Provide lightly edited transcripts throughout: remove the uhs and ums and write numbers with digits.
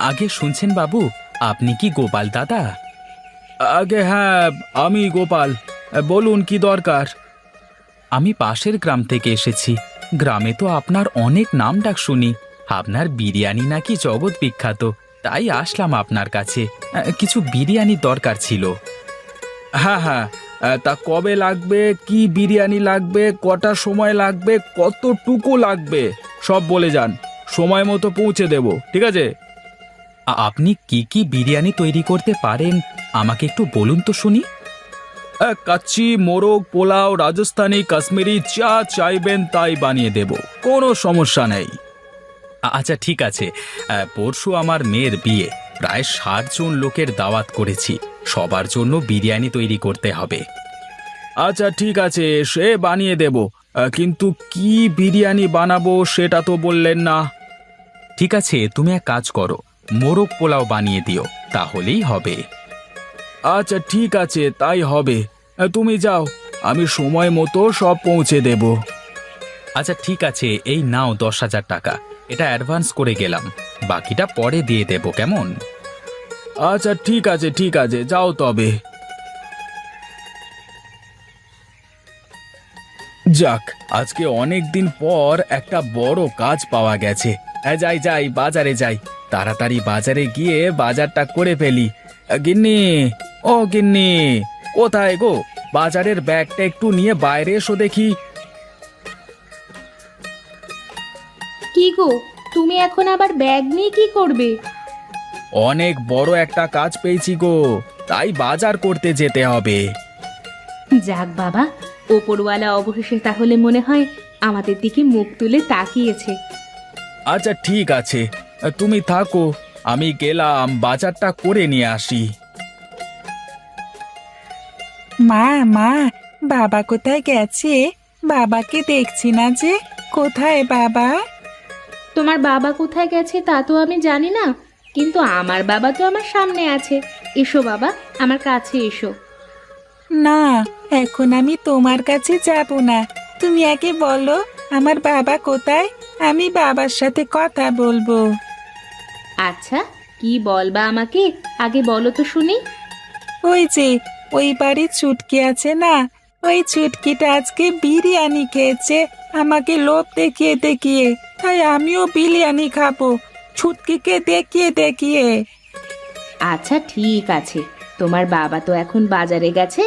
আগে শুনছেন বাবু, আপনি কি গোপাল দাদা? আগে হ্যাঁ, আমি গোপাল। বলুন কি দরকার। আমি পাশের গ্রাম থেকে এসেছি। গ্রামে তো আপনার অনেক নাম ডাক শুনি। আপনার বিরিয়ানি নাকি জগৎ বিখ্যাত, তাই আসলাম আপনার কাছে। কিছু বিরিয়ানির দরকার ছিল। হ্যাঁ হ্যাঁ, তা কবে লাগবে, কি বিরিয়ানি লাগবে, কটা সময় লাগবে, কতটুকু লাগবে সব বলে যান, সময় মতো পৌঁছে দেব, ঠিক আছে? আপনি কি কি বিরিয়ানি তৈরি করতে পারেন আমাকে একটু বলুন তো শুনি। কাচ্চি, মোরগ, পোলাও, রাজস্থানি, কাশ্মীরি, যা চাইবেন তাই বানিয়ে দেব, কোনো সমস্যা নেই। আচ্ছা ঠিক আছে। পরশু আমার মেয়ের বিয়ে, প্রায় ৬০ জন লোকের দাওয়াত করেছি। সবার জন্য বিরিয়ানি তৈরি করতে হবে। আচ্ছা ঠিক আছে, সে বানিয়ে দেব, কিন্তু কি বিরিয়ানি বানাবো সেটা তো বললেন না। ঠিক আছে, তুমি এক কাজ করো, মোরগ পোলাও বানিয়ে দিও, তাহলেই হবে। আচ্ছা ঠিক আছে, তাই হবে। তুমি যাও, আমি সময় মতো সব পৌঁছে দেব। আচ্ছা ঠিক আছে, এই নাও ১০,০০০ টাকা, এটা অ্যাডভান্স করে গেলাম, বাকিটা পরে দিয়ে দেব, কেমন? আচ্ছা ঠিক আছে, ঠিক আছে, যাও তবে। যাক, আজকে অনেক দিন পর একটা বড় কাজ পাওয়া গেছে। যাই যাই, বাজারে যাই, তাড়াতাড়ি বাজারে গিয়ে বাজারটা করে ফেলি। গিন্নি, ও গিন্নি, কোথায় গো? বাজারের ব্যাগটা একটু নিয়ে বাইরে এসো দেখি। কি গো, তুমি এখন আবার ব্যাগ নিয়ে কি করবে? অনেক বড় একটা কাজ পেয়েছি গো, তাই বাজার করতে যেতে হবে। যাক বাবা, ওপরওয়ালা অবশেষে তাহলে মনে হয় আমাদের দিকে মুখ তুলে তাকিয়েছে। আচ্ছা ঠিক আছে, তুমি থাকো, আমি গেলাম বাজারটা করে নিয়ে আসি। মা মা, বাবা কোথায় গেছে? বাবাকে দেখছি না যে, কোথায় বাবা? তোমার বাবা কোথায় গেছে তা তো আমি জানি না, কিন্তু আমার বাবা তো আমার সামনে আছে। এসো বাবা, আমার কাছে এসো। না, এখন আমি তোমার কাছে যাব না। তুমি আগে বলো আমার বাবা কোথায়, আমি বাবার সাথে কথা বলবো। আচ্ছা, কি বলবা আমাকে, আগে বলো তো শুনি। ওই যে ওই বাড়ির চুটকি আছে না, ওই চুটকিটা আজকে বিরিয়ানি খেয়েছে আমাকে লোভ দেখিয়ে দেখিয়ে, তাই আমিও বিরিয়ানি খাবো ছুটকিকে দেখিয়ে দেখিয়ে। আচ্ছা ঠিক আছে, তোমার বাবা তো এখন বাজারে গেছে,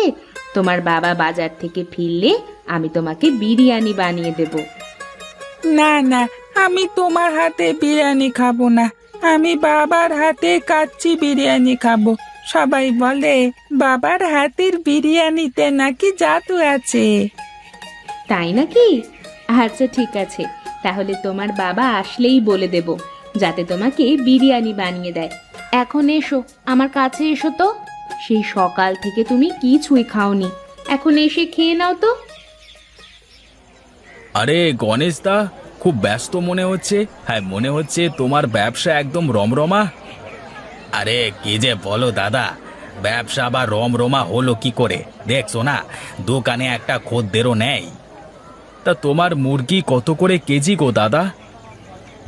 তোমার বাবা বাজার থেকে ফিরলে আমি তোমাকে বিরিয়ানি বানিয়ে দেব। না না, আমি তোমার হাতে বিরিয়ানি খাবো না, আমি বাবার হাতে কাচ্চি বিরিয়ানি খাবো। সবাই বলে বাবার হাতের বিরিয়ানিতে নাকি জাদু আছে। তাই নাকি? আচ্ছা ঠিক আছে, তাহলে তোমার বাবা আসলেই বলে দেব, যাতে তোমাকে বিরিয়ানি বানিয়ে দেয়। এখন এসো, আমার কাছে এসো তো। সেই সকাল থেকে তুমি কিছুই খাওনি, এখন এসে খেয়ে নাও তো। আরে গণেশ দা, খুব ব্যস্ত মনে হচ্ছে। হ্যাঁ, মনে হচ্ছে তোমার ব্যবসা একদম রমরমা। আরে কি যে বলো দাদা, ব্যবসা আবার রমরমা হলো কি করে? দেখছো না, দোকানে একটা খদ্দেরও নেই। তা তোমার মুরগি কত করে কেজি গো দাদা?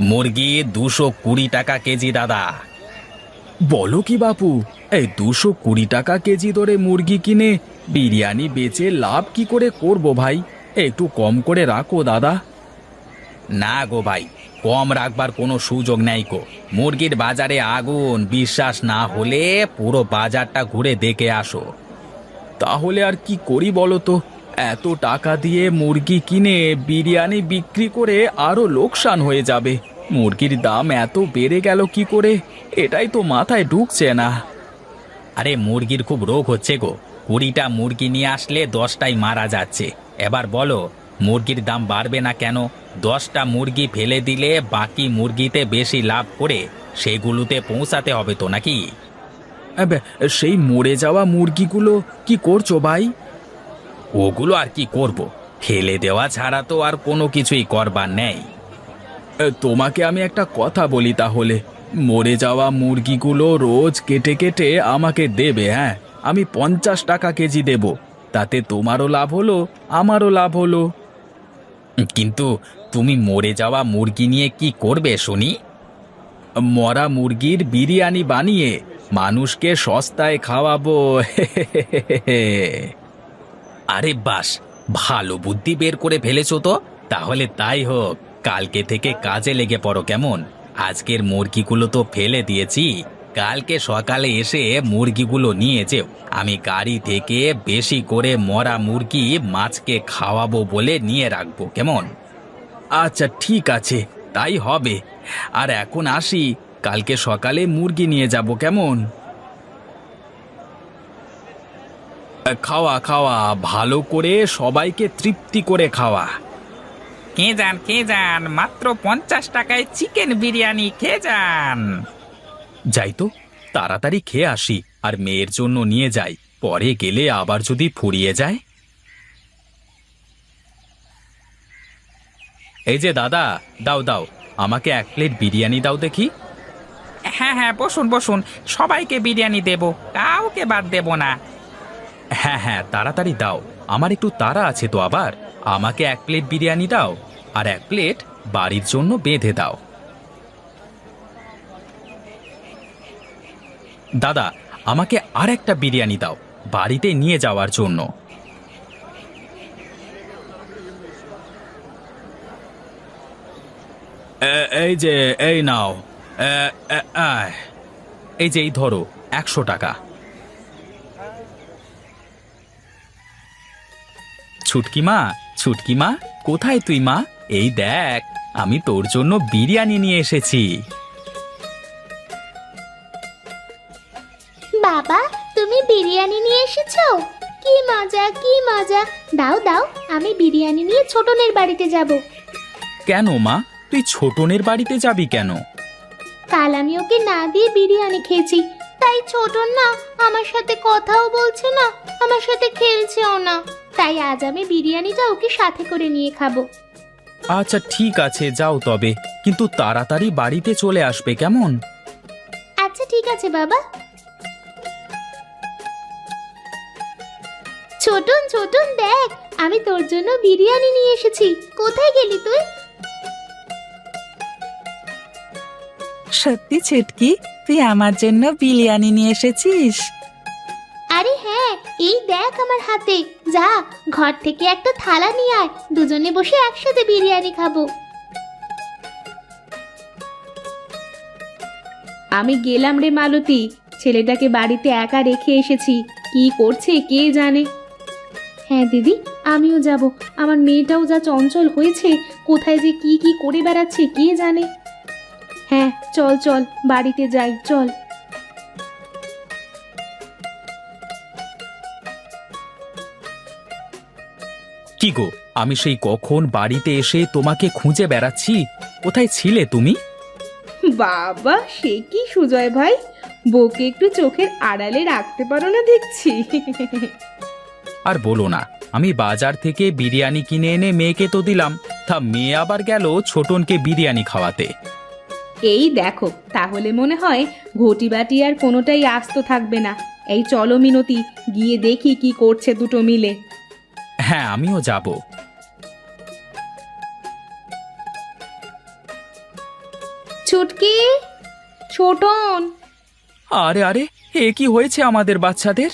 মুরগি 220 টাকা কেজি দাদা। বলো কি বাপু, এই 220 টাকা কেজি ধরে মুরগি কিনে বিরিয়ানি বেচে লাভ কি করে করব ভাই? একটু কম করে রাখো দাদা। না গো ভাই, কম রাখবার কোনো সুযোগ নেই গো। মুরগির বাজারে আগুন, বিশ্বাস না হলে পুরো বাজারটা ঘুরে দেখে আসো। তাহলে আর কি করি বলো তো? এত টাকা দিয়ে মুরগি কিনে বিরিয়ানি বিক্রি করে আরো লোকসান হয়ে যাবে। মুরগির দাম এত বেড়ে গেল কি করে, এটাই তো মাথায় ঢুকছে না। আরে মুরগির খুব রোগ হচ্ছে গো, 20টা মুরগি নিয়ে আসলে 10টাই মারা যাচ্ছে। এবার বলো, মুরগির দাম বাড়বে না কেন? 10টা মুরগি ফেলে দিলে বাকি মুরগিতে বেশি লাভ করে সেগুলোতে পৌঁছাতে হবে তো নাকি? সেই মরে যাওয়া মুরগিগুলো কি করছো ভাই? ওগুলো আর কি করব, ফেলে দেওয়া ছাড়া তো আর কোনো কিছুই করবার নেই। তোমাকে আমি একটা কথা বলি তাহলে, মরে যাওয়া মুরগিগুলো রোজ কেটে কেটে আমাকে দেবে। হ্যাঁ, আমি 50 টাকা কেজি দেব, তাতে তোমারও লাভ হলো, আমারও লাভ হলো। কিন্তু তুমি মরে যাওয়া মুরগি নিয়ে কি করবে শুনি? মরা মুরগির বিরিয়ানি বানিয়ে মানুষকে সস্তায় খাওয়াবো। আরে বাস, ভালো বুদ্ধি বের করে ফেলেছো তো। তাহলে তাই হোক, কালকে থেকে কাজে লেগে পড়ো কেমন? আজকের মুরগিগুলো তো ফেলে দিয়েছি, কালকে সকালে এসে মুরগিগুলো নিয়ে যেও। আমি গাড়ি থেকে বেশি করে মরা মুরগি মাছকে খাওয়াবো বলে নিয়ে রাখবো, কেমন? আচ্ছা ঠিক আছে, তাই হবে। আর এখন আসি, কালকে সকালে মুরগি নিয়ে যাব, কেমন? খাওয়া খাওয়া, ভালো করে সবাইকে তৃপ্তি করে খাওয়া। কে যান মাত্র 50 টাকায় চিকেন বিরিয়ানি খেয়ে যান। যাই তো, তাড়াতাড়ি খেয়ে আসি, আর মেয়ের জন্য নিয়ে যাই, পরে গেলে আবার যদি ফুরিয়ে যায়। এই যে দাদা, দাও দাও, আমাকে 1 প্লেট বিরিয়ানি দাও দেখি। হ্যাঁ বসুন বসুন, সবাইকে বিরিয়ানি দেব, কাউকে বাদ দেব না। হ্যাঁ হ্যাঁ, তাড়াতাড়ি দাও, আমার একটু তাড়া আছে তো। আবার আমাকে 1 প্লেট বিরিয়ানি দাও, আর 1 প্লেট বাড়ির জন্য বেঁধে দাও। দাদা, আমাকে আর একটা বিরিয়ানি দাও, বাড়িতে নিয়ে যাওয়ার জন্য। এই যে, এই নাও। এই যে, এই ধরো 100 টাকা। ছুটকি মা, কোথায় তুই মা? এই দেখ, আমি তোর জন্য বিরিয়ানি নিয়ে এসেছি। বাবা, তুমি বিরিয়ানি নিয়ে এসেছো? কি মজা কি মজা! দাও দাও, আমি বিরিয়ানি নিয়ে ছোটনের বাড়িতে যাব। কেন মা, তুই ছোটনের বাড়িতে যাবি কেন? কাল আমি ওকে না দিয়ে বিরিয়ানি খেয়েছি, তাই ছোটন না আমার সাথে কথাও বলছে না, আমার সাথে খেলছেও না। তাই আজ আমি বিরিয়ানিটা ওকে সাথে করে নিয়ে খাবো। আচ্ছা ঠিক আছে, যাও তবে, কিন্তু তাড়াতাড়ি বাড়িতে চলে আসবে, কেমন? আচ্ছা ঠিক আছে বাবা। ছোটন ছোটন দেখ, আমি তোর জন্য বিরিয়ানি নিয়ে এসেছি। কোথায় গেলি তুই? সত্যি ছুটকি, তুই আমার জন্য বিরিয়ানি নিয়ে এসেছিস? আরে হ্যাঁ, এই দেখ আমার হাতে। যা, ঘর থেকে একটা থালা নিয়ে আয়, দুজনে বসে একসাথে বিরিয়ানি খাবো। আমি গেলাম রে মালতী, ছেলেটাকে বাড়িতে একা রেখে এসেছি, কি করছে কে জানে। হ্যাঁ দিদি, আমিও যাব। আমার মেয়েটাও যা চঞ্চল হয়েছে, কোথায় যে কি কি করে বেড়াচ্ছে কে জানে। হ্যাঁ চল চল, বাড়িতে যাই, চল। কি গো, আমি সেই কখন বাড়িতে এসে তোমাকে খুঁজে বেড়াচ্ছি, কোথায় ছিলে তুমি? বাবা, সে কি সুজয় ভাই, বউকে একটু চোখের আড়ালে রাখতে পারো না দেখছি। আর বলো না, আমি বাজার থেকে বিরিয়ানি কিনে এনে মেয়েকে তো দিলাম, তা মেয়ে আবার গেল ছোটনকে বিরিয়ানি খাওয়াতে। এই দেখো, তাহলে মনে হয় ঘটি বাটি আর কোনোটাই আস্ত থাকবে না। এই চলো মিনতি, গিয়ে দেখি কি করছে দুটো মিলে। হ্যাঁ, আমিও যাব। ছুটকি, ছোটন। আরে আরে, এ কি হয়েছে আমাদের বাচ্চাদের?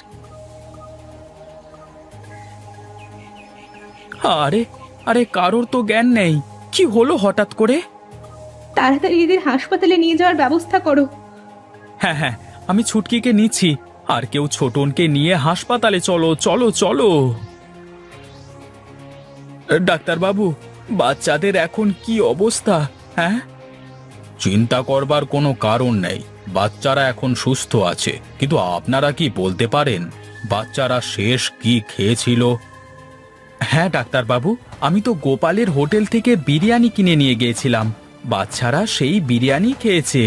আরে আরে, কারোর তো জ্ঞান নেই, কি হলো হঠাৎ করে? তাড়াতাড়ি এদের হাসপাতালে নিয়ে যাওয়ার ব্যবস্থা করো। হ্যাঁ হ্যাঁ, আমি ছুটকিকে নিচ্ছি, আর কেউ ছোটনকে নিয়ে হাসপাতালে চলো চলো চলো। ডাক্তারবাবু, বাচ্চাদের এখন কি অবস্থা? হ্যাঁ, চিন্তা করবার কোনো কারণ নেই, বাচ্চারা এখন সুস্থ আছে। কিন্তু আপনারা কি বলতে পারেন বাচ্চারা শেষ কি খেয়েছিল? হ্যাঁ ডাক্তারবাবু, আমি তো গোপালের হোটেল থেকে বিরিয়ানি কিনে নিয়ে গিয়েছিলাম, বাচ্চারা সেই বিরিয়ানি খেয়েছে।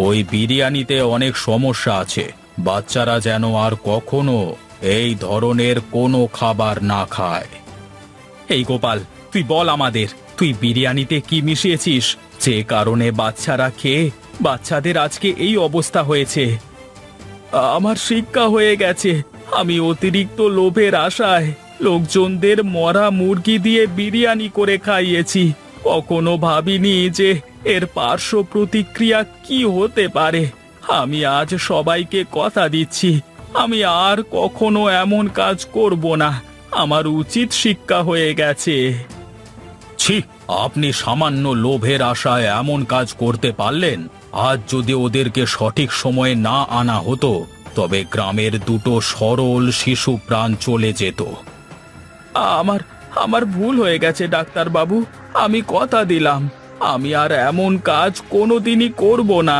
ওই বিরিয়ানিতে অনেক সমস্যা আছে, বাচ্চারা যেন আর কখনো এই ধরনের কোনো খাবার না খায়। এই গোপাল, তুই বল আমাদের, তুই বিরিয়ানিতে কি মিশিয়েছিস যে কারণে বাচ্চারা খেয়ে বাচ্চাদের আজকে এই অবস্থা হয়েছে? আমার শিক্ষা হয়ে গেছে, আমি অতিরিক্ত লোভের আশায় লোকজনদের মরা মুরগি দিয়ে বিরিয়ানি করে খাইয়েছি। কখনো ভাবিনি যে এর পার্শ্ব প্রতিক্রিয়া কি হতে পারে। আমি আজ সবাইকে কথা দিচ্ছি, আমি আর কখনো এমন কাজ করব না। আমার উচিত শিক্ষা হয়ে গেছে। ছি, আপনি সামান্য লোভের আশায় এমন কাজ করতে পারলেন? আজ যদি ওদেরকে সঠিক সময়ে না আনা হতো তবে গ্রামের দুটো সরল শিশু প্রাণ চলে যেত। আমার আমার ভুল হয়ে গেছে ডাক্তার বাবু, আমি কথা দিলাম আমি আর এমন কাজ কোনোদিনই করব না।